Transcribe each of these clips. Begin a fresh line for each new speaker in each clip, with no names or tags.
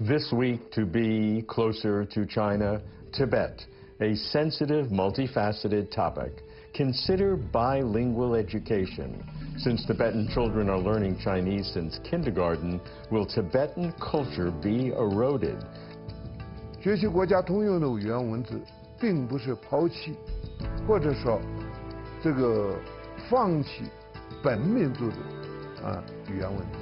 This week, to be closer to China, Tibet, a sensitive, multifaceted topic. Consider bilingual education. Since Tibetan children are learning Chinese since kindergarten, will Tibetan culture be eroded?
学习国家通用的语言文字，并不是抛弃，或者说这个放弃本民族的语言文字。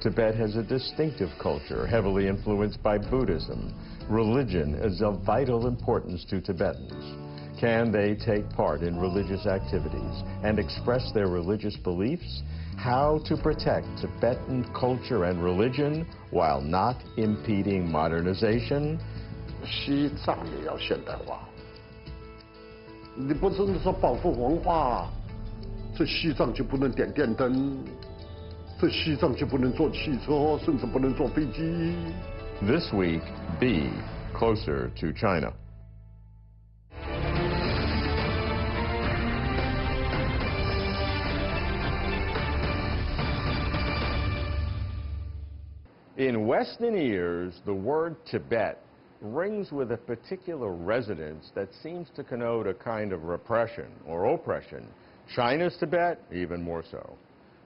Tibet has a distinctive culture, heavily influenced by Buddhism. Religion is of vital importance to Tibetans. Can they take part in religious activities and express their religious beliefs? How to protect Tibetan culture and religion while not impeding modernization?
西藏也要现代化。你不是说保护文化，这西藏就不能点电灯，这西藏就不能坐汽车，甚至不能坐飞机。
This week, be closer to China. In Western ears, the word Tibet rings with a particular resonance that seems to connote a kind of repression or oppression. China's Tibet, even more so.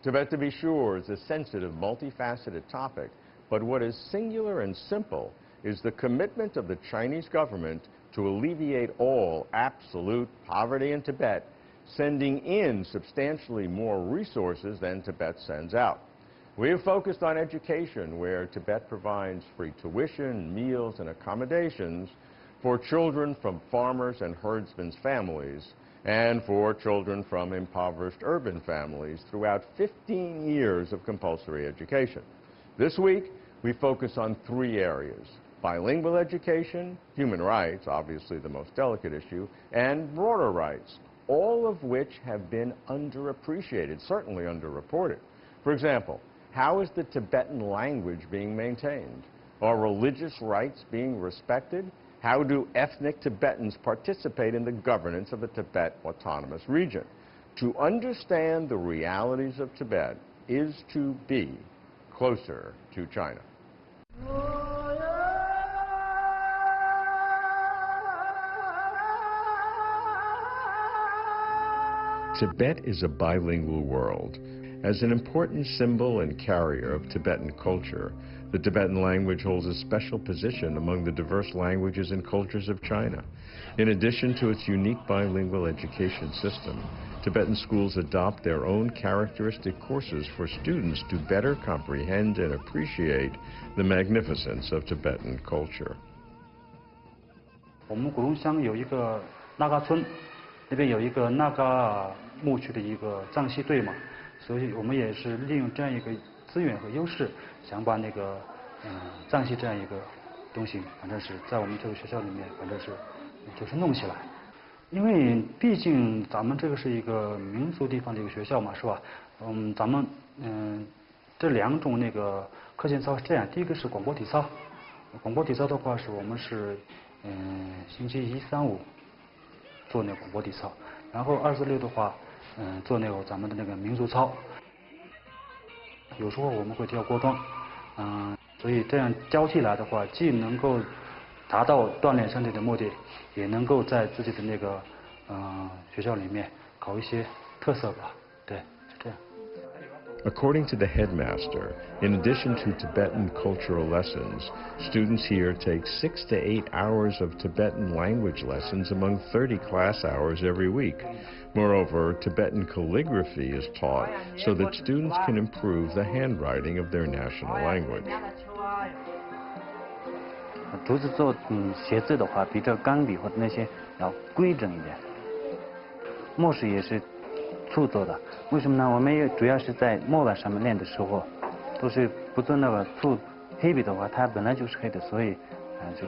Tibet, to be sure, is a sensitive, multifaceted topic, but what is singular and simple is the commitment of the Chinese government to alleviate all absolute poverty in Tibet, sending in substantially more resources than Tibet sends out. We have focused on education, where Tibet provides free tuition, meals, and accommodations for children from farmers' and herdsmen's families, and for children from impoverished urban families throughout 15 years of compulsory education. This week, we focus on 3 areas: bilingual education, human rights, obviously the most delicate issue, and broader rights, all of which have been underappreciated, certainly underreported. For example, how is the Tibetan language being maintained? Are religious rights being respected? How do ethnic Tibetans participate in the governance of the Tibet Autonomous Region? To understand the realities of Tibet is to be closer to China. Tibet is a bilingual world. As an important symbol and carrier of Tibetan culture, the Tibetan language holds a special position among the diverse languages and cultures of China. In addition to its unique bilingual education system, Tibetan schools adopt their own characteristic courses for students to better comprehend and appreciate the magnificence of Tibetan culture.
我们古龙乡有一个那嘎村，那边有一个那嘎牧区的一个藏戏队嘛。 所以我们也是利用这样一个资源和优势，想把那个藏戏这样一个东西，反正是在我们这个学校里面，反正是就是弄起来。因为毕竟咱们这个是一个民族地方的一个学校嘛，是吧？咱们这2种那个课间操是这样，第一个是广播体操，广播体操的话是我们是星期1、3、5做那个广播体操，然后2、4、6的话。 做那个咱们的那个民族操，有时候我们会跳锅庄，所以这样交替来的话，既能够达到锻炼身体的目的，也能够在自己的那个学校里面搞一些特色吧，对，是这样。
According to the headmaster, in addition to Tibetan cultural lessons, students here take 6 to 8 hours of Tibetan language lessons among 30 class hours every week. Moreover, Tibetan calligraphy is taught so that students can improve the handwriting of their national language.
竹子做写字的话，比这钢笔或者那些要规整一点。墨水也是粗做的，为什么呢？我们也主要是在墨板上面练的时候，都是不做那个粗。黑笔的话，它本来就是黑的，所以就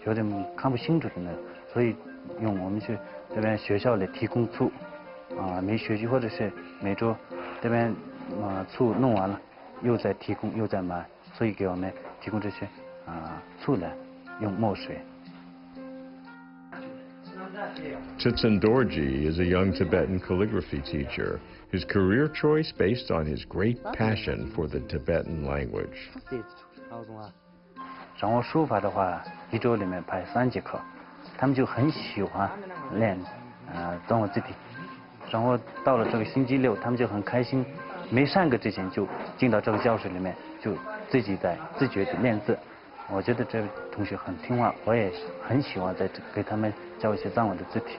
有点看不清楚的那，所以用我们去这边学校里提供粗，每学期或者是每周这边粗弄完了，又再提供又再买，所以给我们提供这些粗来用墨水。
Dorji is a young Tibetan calligraphy teacher, his career choice based on his great passion for the Tibetan language.
然后书法的话一周里面排3节课，他们就很喜欢练端午字体，然后到了这个星期六，他们就很开心，没上课之前就进到这个教室里面，就自己在自觉地练字。我觉得这个同学很听话，我也很喜欢给他们教一些藏文的字体。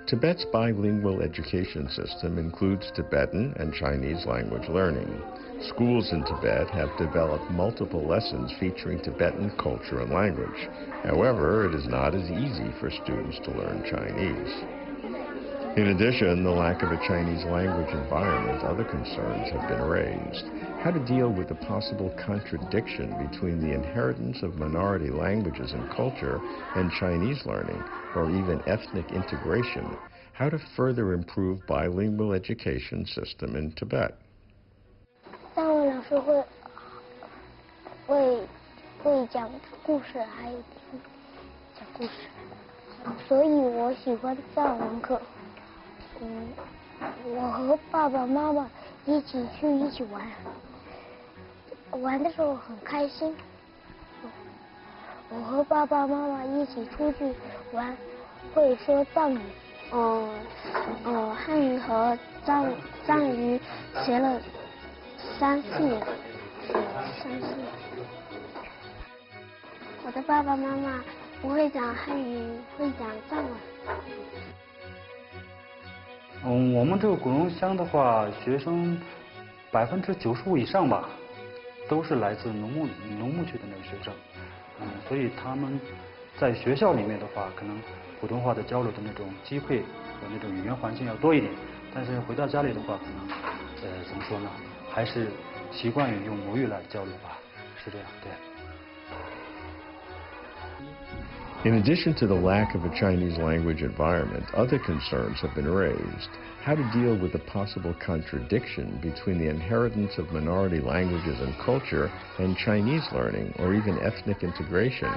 Tibet's bilingual education system includes Tibetan and Chinese language learning. Schools in Tibet have developed multiple lessons featuring Tibetan culture and language. However, it is not as easy for students to learn Chinese. In addition, the lack of a Chinese language environment, other concerns have been raised. How to deal with the possible contradiction between the inheritance of minority languages and culture and Chinese learning, or even ethnic integration. How to further improve bilingual education system in Tibet.
藏文老师会讲故事，还有讲故事，所以我喜欢藏文课。我和爸爸妈妈一起玩，玩的时候很开心。我和爸爸妈妈一起出去玩，会说藏语。汉语和藏语学了3、4年。我的爸爸妈妈不会讲汉语，会讲藏文。
我们这个古龙乡的话，学生95%以上吧，都是来自农牧区的那个学生。所以他们在学校里面的话，可能普通话的交流的那种机会和那种语言环境要多一点。但是回到家里的话，可能怎么说呢，还是习惯于用母语来交流吧，是这样，对。
In addition to the lack of a Chinese language environment, other concerns have been raised. How to deal with the possible contradiction between the inheritance of minority languages and culture and Chinese learning, or even ethnic integration.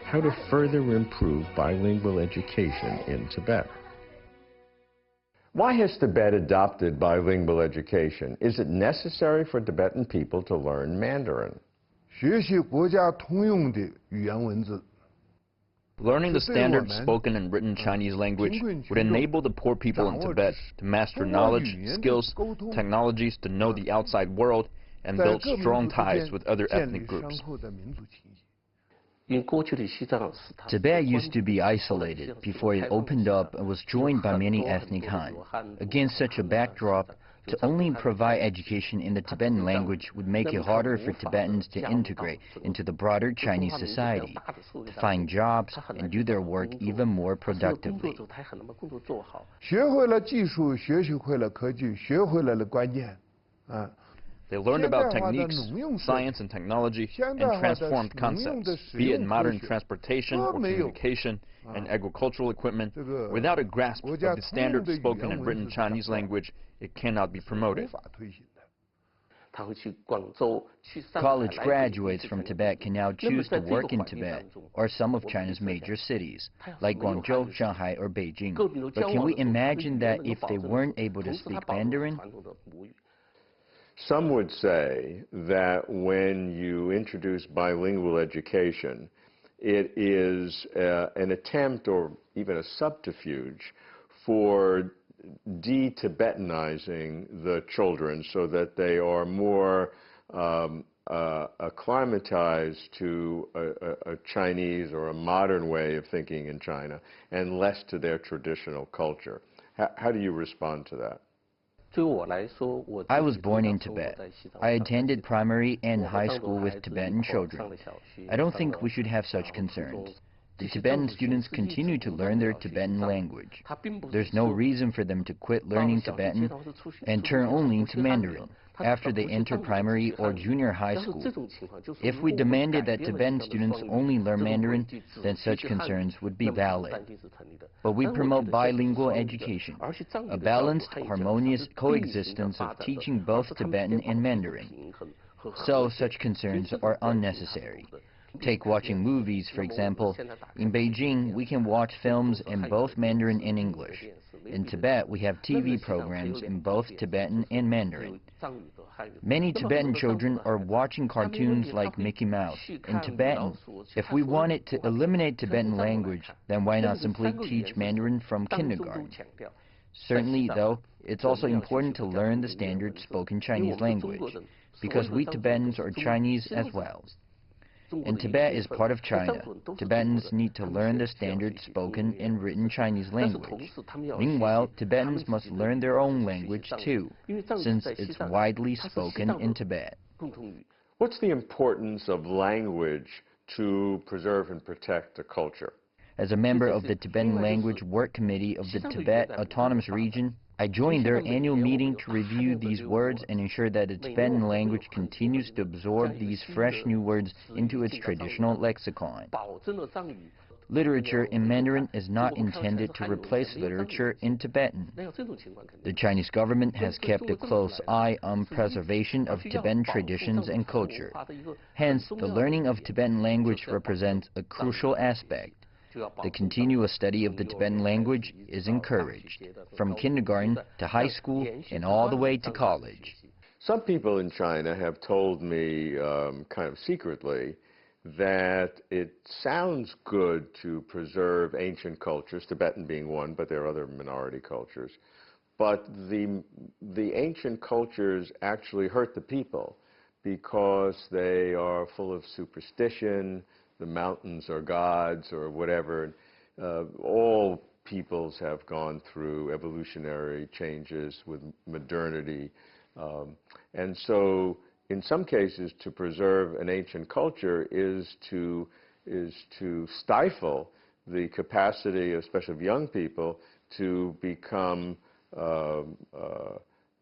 How to further improve bilingual education in Tibet. Why has Tibet adopted bilingual education? Is it necessary for Tibetan people to learn Mandarin?
学习国家通用的语言文字。
Learning the standard spoken and written Chinese language would enable the poor people in Tibet to master knowledge, skills, technologies to know the outside world, and build strong ties with other ethnic groups.
Tibet used to be isolated before it opened up and was joined by many ethnic Han. Against such a backdrop, to only provide education in the Tibetan language would make it harder for Tibetans to integrate into the broader Chinese society, to find jobs and do their work even more productively.
学会了技术，学习会了科技，学会了观念，
They learned about techniques, science and technology, and transformed concepts, be it in modern transportation or communication and agricultural equipment. Without a grasp of the standard spoken and written Chinese language, it cannot be promoted.
College graduates from Tibet can now choose to work in Tibet or some of China's major cities, like Guangzhou, Shanghai, or Beijing. But can we imagine that if they weren't able to speak Mandarin?
Some would say that when you introduce bilingual education, it is an attempt or even a subterfuge for de-Tibetanizing the children so that they are more acclimatized to a Chinese or a modern way of thinking in China and less to their traditional culture. How do you respond to that?
I was born in Tibet. I attended primary and high school with Tibetan children. I don't think we should have such concerns. The Tibetan students continue to learn their Tibetan language. There's no reason for them to quit learning Tibetan and turn only to Mandarin after they enter primary or junior high school. If we demanded that Tibetan students only learn Mandarin, then such concerns would be valid. But we promote bilingual education, a balanced, harmonious coexistence of teaching both Tibetan and Mandarin. So such concerns are unnecessary. Take watching movies, for example. In Beijing, we can watch films in both Mandarin and English. In Tibet, we have TV programs in both Tibetan and Mandarin. Many Tibetan children are watching cartoons like Mickey Mouse in Tibetan. If we wanted to eliminate Tibetan language, then why not simply teach Mandarin from kindergarten? Certainly, though, it's also important to learn the standard spoken Chinese language, because we Tibetans are Chinese as well. And Tibet is part of China. Tibetans need to learn the standard spoken and written Chinese language. Meanwhile, Tibetans must learn their own language too, since it's widely spoken in Tibet.
What's the importance of language to preserve and protect a culture?
As a member of the Tibetan Language Work Committee of the Tibet Autonomous Region, I joined their annual meeting to review these words and ensure that the Tibetan language continues to absorb these fresh new words into its traditional lexicon. Literature in Mandarin is not intended to replace literature in Tibetan. The Chinese government has kept a close eye on preservation of Tibetan traditions and culture. Hence, the learning of Tibetan language represents a crucial aspect. The continuous study of the Tibetan language is encouraged, from kindergarten to high school and all the way to college.
Some people in China have told me, kind of secretly, that it sounds good to preserve ancient cultures, Tibetan being one, but there are other minority cultures. But the ancient cultures actually hurt the people because they are full of superstition. The mountains are gods or whatever. All peoples have gone through evolutionary changes with modernity. And so in some cases, to preserve an ancient culture is to stifle the capacity, especially of young people, to become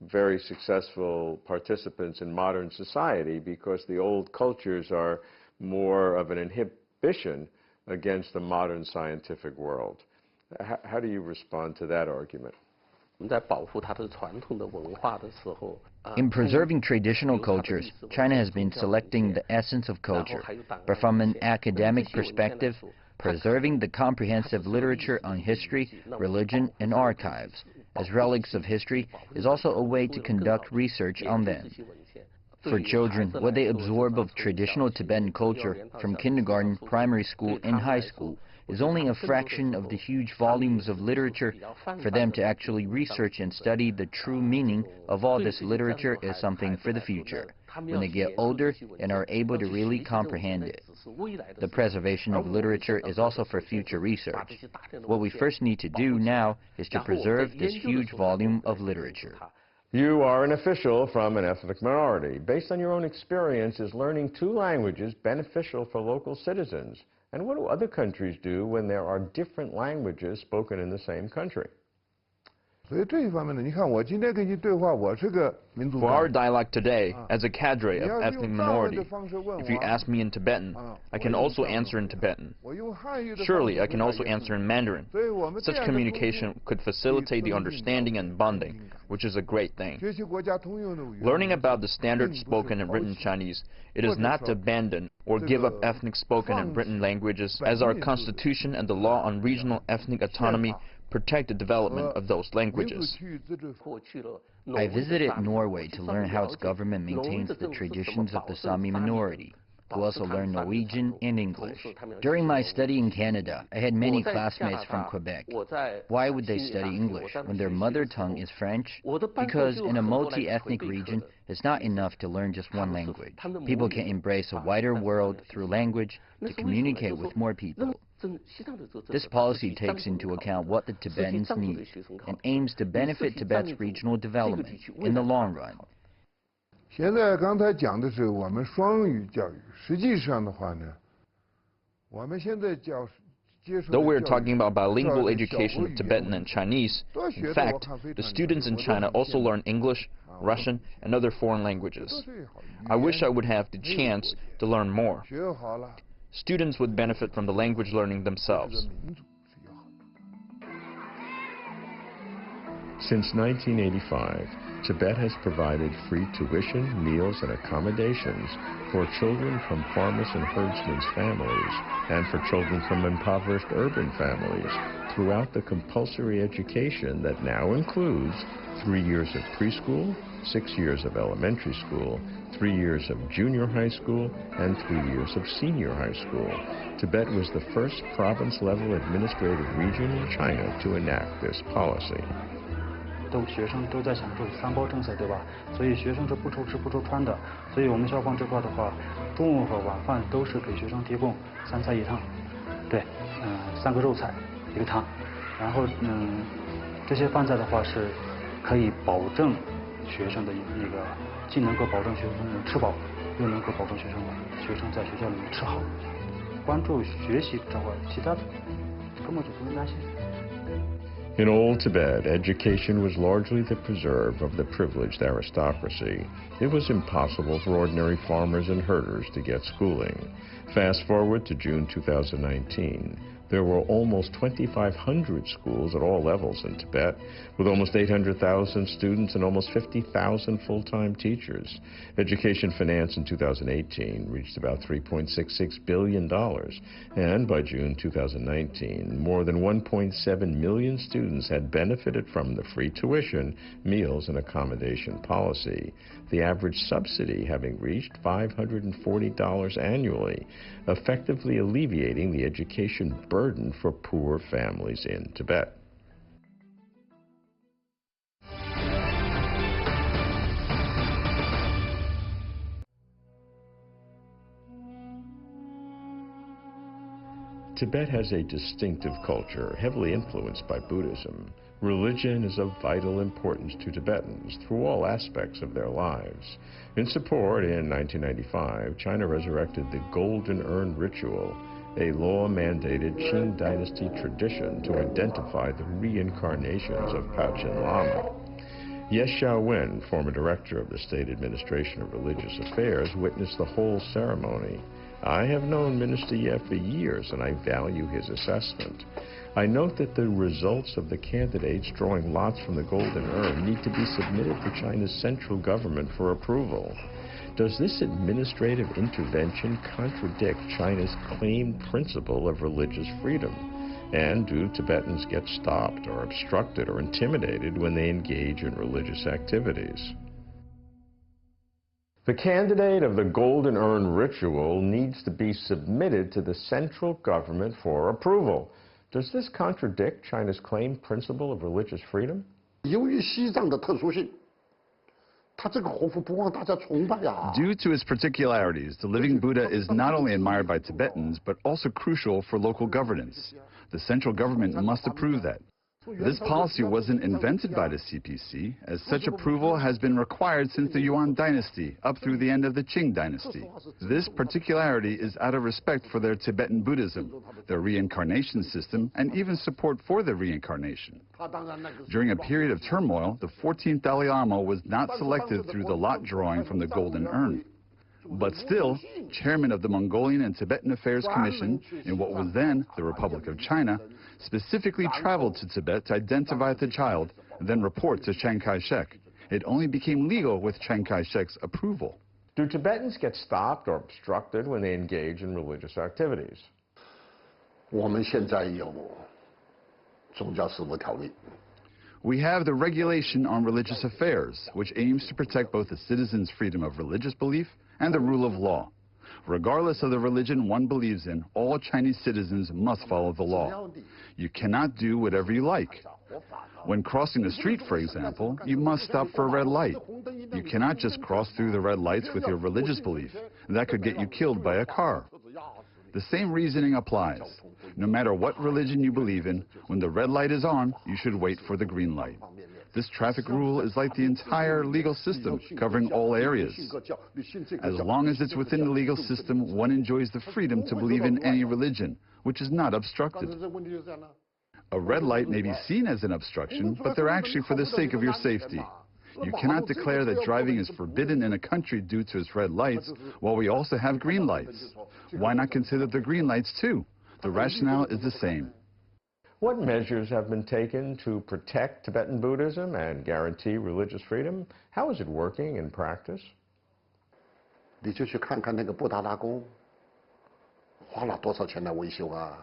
very successful participants in modern society, because the old cultures are more of an inhibition against the modern scientific world. How do you respond to that argument?
In preserving traditional cultures, China has been selecting the essence of culture, but from an academic perspective, preserving the comprehensive literature on history, religion, and archives as relics of history is also a way to conduct research on them. For children, what they absorb of traditional Tibetan culture from kindergarten, primary school, and high school is only a fraction of the huge volumes of literature. For them to actually research and study the true meaning of all this literature is something for the future, when they get older and are able to really comprehend it. The preservation of literature is also for future research. What we first need to do now is to preserve this huge volume of literature.
You are an official from an ethnic minority. Based on your own experience, is learning two languages beneficial for local citizens? And what do other countries do when there are different languages spoken in the same country?
For
our dialogue today, as a cadre of ethnic minority, if you ask me in Tibetan, I can also answer in Tibetan. Surely I can also answer in Mandarin. Such communication could facilitate the understanding and bonding, which is a great thing. Learning about the standard spoken and written Chinese, it is not to abandon or give up ethnic spoken and written languages, as our constitution and the law on regional ethnic autonomy protect the development of those languages.
I visited Norway to learn how its government maintains the traditions of the Sami minority, who also learn Norwegian and English. During my study in Canada, I had many classmates from Quebec. Why would they study English when their mother tongue is French? Because in a multi-ethnic region, it's not enough to learn just one language. People can embrace a wider world through language to communicate with more people. This policy takes into account what the Tibetans need and aims to benefit Tibet's regional development in the long run.
现在刚才讲的是我们双语教育，实际上的话呢，我们现在接受
Though we're talking about bilingual education of Tibetan and Chinese, in fact, the students in China also learn English, Russian, and other foreign languages. I wish I would have the chance to learn more. Students would benefit from the language learning themselves.
Since 1985, Tibet has provided free tuition, meals, and accommodations for children from farmers and herdsmen's families and for children from impoverished urban families throughout the compulsory education that now includes 3 years of preschool, 6 years of elementary school, 3 years of junior high school, and 3 years of senior high school. Tibet was the first province-level administrative region in China to enact this policy.
学生都在享受3包政策，对吧？所以学生是不愁吃不愁穿的。所以我们校方这块的话，中午和晚饭都是给学生提供3菜1汤，对，3个肉菜1个汤，然后这些饭菜的话是可以保证学生的一个，既能够保证学生吃饱，又能够保证学生在学校里面吃好。关注学习这块，其他根本就不用担心。
In old Tibet, education was largely the preserve of the privileged aristocracy. It was impossible for ordinary farmers and herders to get schooling. Fast forward to June 2019. There were almost 2,500 schools at all levels in Tibet, with almost 800,000 students and almost 50,000 full-time teachers. Education finance in 2018 reached about $3.66 billion, and by June 2019, more than 1.7 million students had benefited from the free tuition, meals, and accommodation policy, the average subsidy having reached $540 annually, effectively alleviating the education burden for poor families in Tibet. Tibet has a distinctive culture, heavily influenced by Buddhism. Religion is of vital importance to Tibetans through all aspects of their lives. In support, in 1995, China resurrected the Golden Urn Ritual, a law-mandated Qing dynasty tradition to identify the reincarnations of Panchen Lama. Yes Xiaowen, former director of the State Administration of Religious Affairs, witnessed the whole ceremony. I have known Minister Ye for years, and I value his assessment. I note that the results of the candidates drawing lots from the Golden Urn need to be submitted to China's central government for approval. Does this administrative intervention contradict China's claimed principle of religious freedom? And do Tibetans get stopped or obstructed or intimidated when they engage in religious activities? The candidate of the Golden Urn Ritual needs to be submitted to the central government for approval. Does this contradict China's claimed principle of religious freedom?
由于西藏的特殊性，他这个活佛不让大家崇拜啊。
Due to its particularities, the living Buddha is not only admired by Tibetans, but also crucial for local governance. The central government must approve that. This policy wasn't invented by the CPC, as such approval has been required since the Yuan dynasty up through the end of the Qing dynasty. This particularity is out of respect for their Tibetan Buddhism, their reincarnation system, and even support for their reincarnation. During a period of turmoil, the 14th Dalai Lama was not selected through the lot drawing from the Golden Urn. But still, chairman of the Mongolian and Tibetan Affairs Commission, in what was then the Republic of China, specifically traveled to Tibet to identify the child and then report to Chiang Kai-shek. It only became legal with Chiang Kai-shek's approval.
Do Tibetans get stopped or obstructed when they engage in religious activities?
我们现在有宗教事务条例。
We have the Regulation on Religious Affairs, which aims to protect both the citizens' freedom of religious belief and the rule of law. Regardless of the religion one believes in, all Chinese citizens must follow the law. You cannot do whatever you like. When crossing the street, for example, you must stop for a red light. You cannot just cross through the red lights with your religious belief. That could get you killed by a car. The same reasoning applies. No matter what religion you believe in, when the red light is on, you should wait for the green light. This traffic rule is like the entire legal system, covering all areas. As long as it's within the legal system, one enjoys the freedom to believe in any religion, which is not obstructed. A red light may be seen as an obstruction, but they're actually for the sake of your safety. You cannot declare that driving is forbidden in a country due to its red lights, while we also have green lights. Why not consider the green lights too? The rationale is the same.
What measures have been taken to protect Tibetan Buddhism and guarantee religious freedom? How is it working in practice?
你就去看看那个布达拉宫，花了多少钱来维修啊？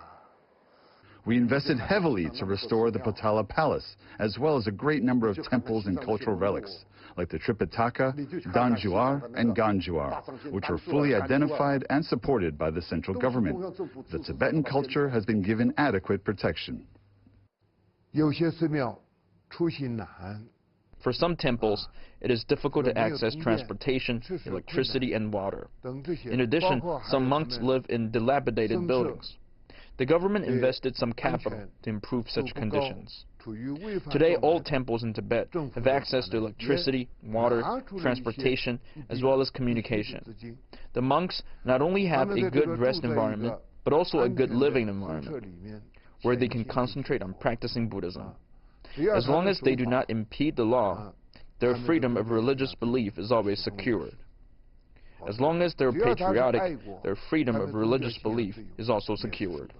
We invested heavily to restore the Potala Palace, as well as a great number of temples and cultural relics, like the Tripitaka, Dondrup, and Ganjuar, which were fully identified and supported by the central government. The Tibetan culture has been given adequate protection.
有些寺庙出行难。
For some temples, it is difficult to access transportation, electricity, and water. In addition, some monks live in dilapidated buildings. The government invested some capital to improve such conditions. Today, all temples in Tibet have access to electricity, water, transportation, as well as communication. The monks not only have a good rest environment, but also a good living environment, where they can concentrate on practicing Buddhism. As long as they do not impede the law, their freedom of religious belief is always secured. As long as they're patriotic, their freedom of religious belief is also secured.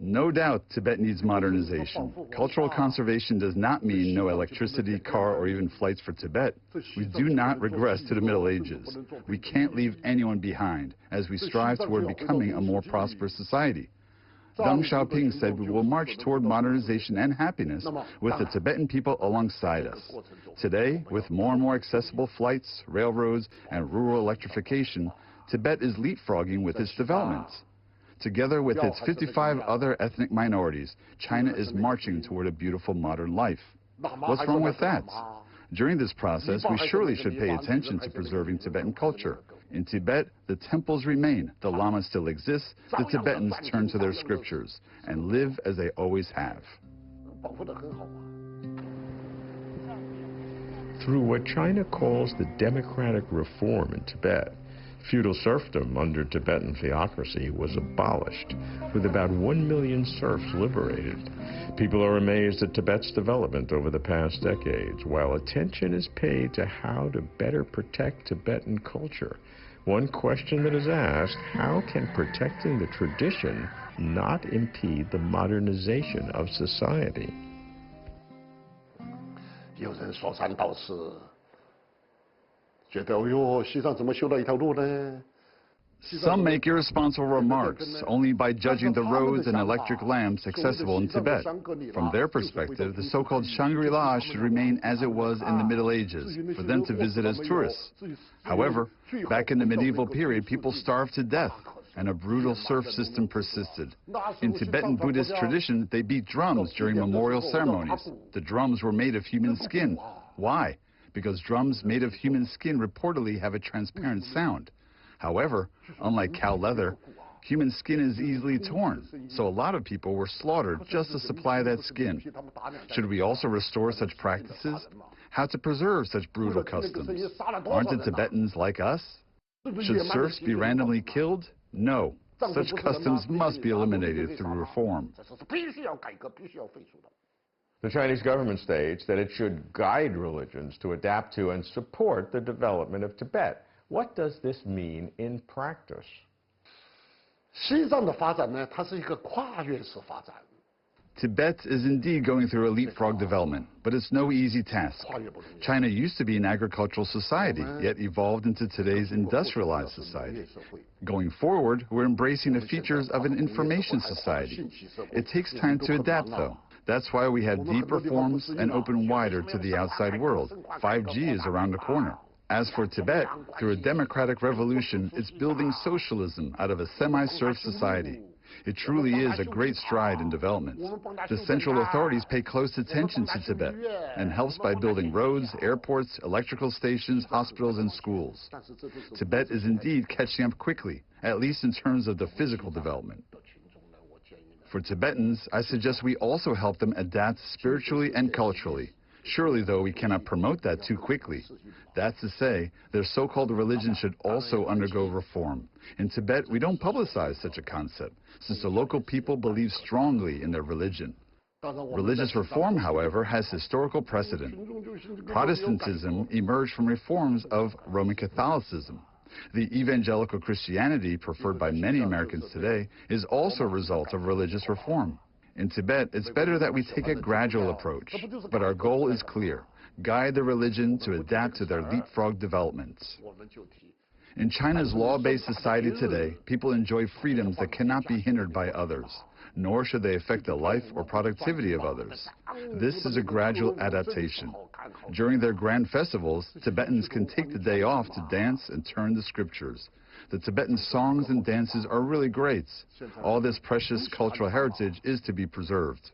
No doubt Tibet needs modernization. Cultural conservation does not mean no electricity, car, or even flights for Tibet. We do not regress to the Middle Ages. We can't leave anyone behind as we strive toward becoming a more prosperous society. Deng Xiaoping said we will march toward modernization and happiness with the Tibetan people alongside us. Today, with more and more accessible flights, railroads, and rural electrification, Tibet is leapfrogging with its developments. Together with its 55 other ethnic minorities, China is marching toward a beautiful modern life. What's wrong with that? During this process, we surely should pay attention to preserving Tibetan culture. In Tibet, the temples remain, the Lama still exists, the Tibetans turn to their scriptures and live as they always have.
Through what China calls the democratic reform in Tibet, feudal serfdom under Tibetan theocracy was abolished, with about 1 million serfs liberated. People are amazed at Tibet's development over the past decades, while attention is paid to how to better protect Tibetan culture. One question that is asked, how can protecting the tradition not impede the modernization of society?
有人说三道四，觉得哎呦，西藏怎么修了一条路呢？
Some make irresponsible remarks only by judging the roads and electric lamps accessible in Tibet. From their perspective, the so-called Shangri-La should remain as it was in the Middle Ages, for them to visit as tourists. However, back in the medieval period, people starved to death, and a brutal serf system persisted. In Tibetan Buddhist tradition, they beat drums during memorial ceremonies. The drums were made of human skin. Why? Because drums made of human skin reportedly have a transparent sound. However, unlike cow leather, human skin is easily torn, so a lot of people were slaughtered just to supply that skin. Should we also restore such practices? How to preserve such brutal customs? Aren't the Tibetans like us? Should serfs be randomly killed? No. Such customs must be eliminated through reform.
The Chinese government states that it should guide religions to adapt to and support the development of Tibet. What does this mean in practice?
西藏的发展呢，它是一个跨越式发展。
Tibet is indeed going through a leapfrog development, but it's no easy task. China used to be an agricultural society, yet evolved into today's industrialized society. Going forward, we're embracing the features of an information society. It takes time to adapt, though. That's why we have deep reforms and open wider to the outside world. 5G is around the corner. As for Tibet, through a democratic revolution, it's building socialism out of a semi-serf society. It truly is a great stride in development. The central authorities pay close attention to Tibet and helps by building roads, airports, electrical stations, hospitals, and schools. Tibet is indeed catching up quickly, at least in terms of the physical development. For Tibetans, I suggest we also help them adapt spiritually and culturally. Surely, though, we cannot promote that too quickly. That's to say, their so-called religion should also undergo reform. In Tibet, we don't publicize such a concept, since the local people believe strongly in their religion. Religious reform, however, has historical precedent. Protestantism emerged from reforms of Roman Catholicism. The evangelical Christianity preferred by many Americans today is also a result of religious reform. In Tibet, it's better that we take a gradual approach, but our goal is clear: guide the religion to adapt to their leapfrog developments. In China's law-based society today, people enjoy freedoms that cannot be hindered by others, nor should they affect the life or productivity of others. This is a gradual adaptation. During their grand festivals, Tibetans can take the day off to dance and turn the scriptures. The Tibetan songs and dances are really great. All this precious cultural heritage is to be preserved.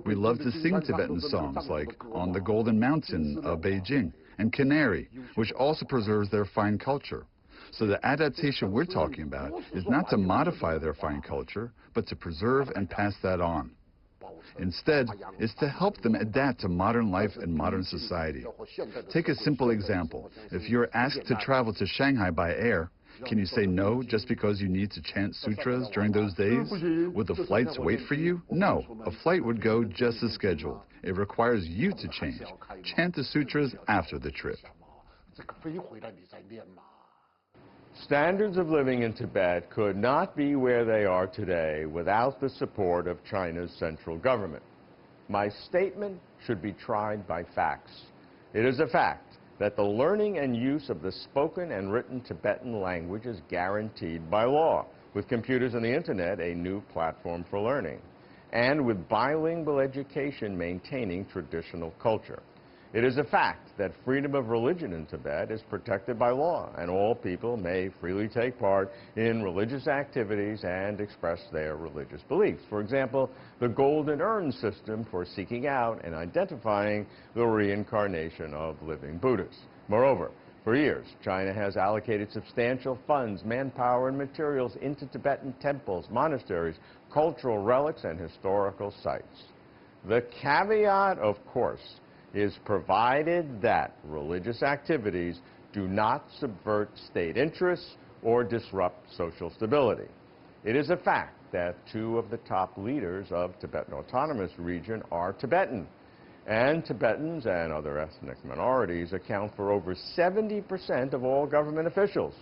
We love to sing Tibetan songs like On the Golden Mountain of Beijing and Canary, which also preserves their fine culture. So the adaptation we're talking about is not to modify their fine culture, but to preserve and pass that on. Instead, it's to help them adapt to modern life and modern society. Take a simple example. If you're asked to travel to Shanghai by air, can you say no just because you need to chant sutras during those days? Would the flights wait for you? No, a flight would go just as scheduled. It requires you to change. Chant the sutras after the trip.
Standards of living in Tibet could not be where they are today without the support of China's central government. My statement should be tried by facts. It is a fact that the learning and use of the spoken and written Tibetan language is guaranteed by law, with computers and the internet a new platform for learning, and with bilingual education maintaining traditional culture. It is a fact that freedom of religion in Tibet is protected by law, and all people may freely take part in religious activities and express their religious beliefs. For example, the golden urn system for seeking out and identifying the reincarnation of living Buddhas. Moreover, for years, China has allocated substantial funds, manpower, and materials into Tibetan temples, monasteries, cultural relics, and historical sites. The caveat, of course, is provided that religious activities do not subvert state interests or disrupt social stability. It is a fact that 2 of the top leaders of Tibetan Autonomous Region are Tibetan, and Tibetans and other ethnic minorities account for over 70% of all government officials.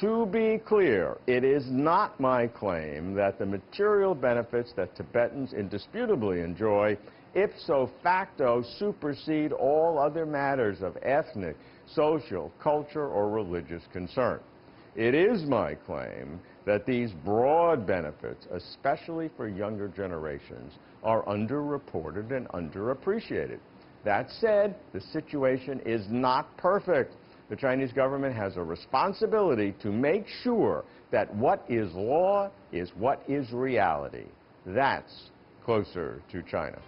To be clear, it is not my claim that the material benefits that Tibetans indisputably enjoy ipso facto supersede all other matters of ethnic, social, culture, or religious concern. It is my claim that these broad benefits, especially for younger generations, are underreported and underappreciated. That said, the situation is not perfect. The Chinese government has a responsibility to make sure that what is law is what is reality. That's closer to China.